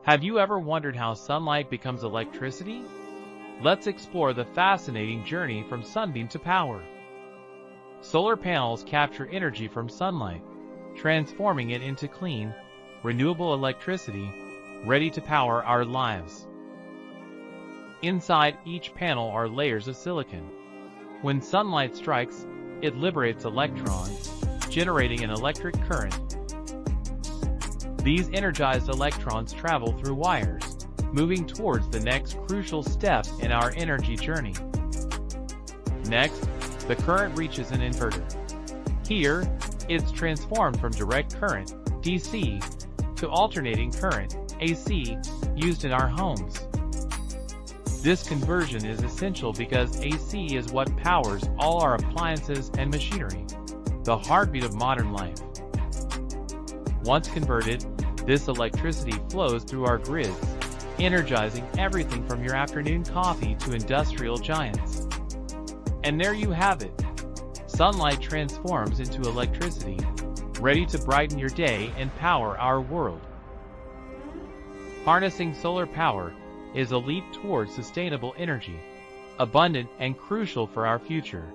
Have you ever wondered how sunlight becomes electricity? Let's explore the fascinating journey from sunbeam to power. Solar panels capture energy from sunlight, transforming it into clean, renewable electricity, ready to power our lives. Inside each panel are layers of silicon. When sunlight strikes, it liberates electrons, generating an electric current. These energized electrons travel through wires, moving towards the next crucial step in our energy journey. Next, the current reaches an inverter. Here, it's transformed from direct current, DC, to alternating current, AC, used in our homes. This conversion is essential because AC is what powers all our appliances and machinery, the heartbeat of modern life. Once converted, this electricity flows through our grids, energizing everything from your afternoon coffee to industrial giants. And there you have it. Sunlight transforms into electricity, ready to brighten your day and power our world. Harnessing solar power is a leap towards sustainable energy, abundant and crucial for our future.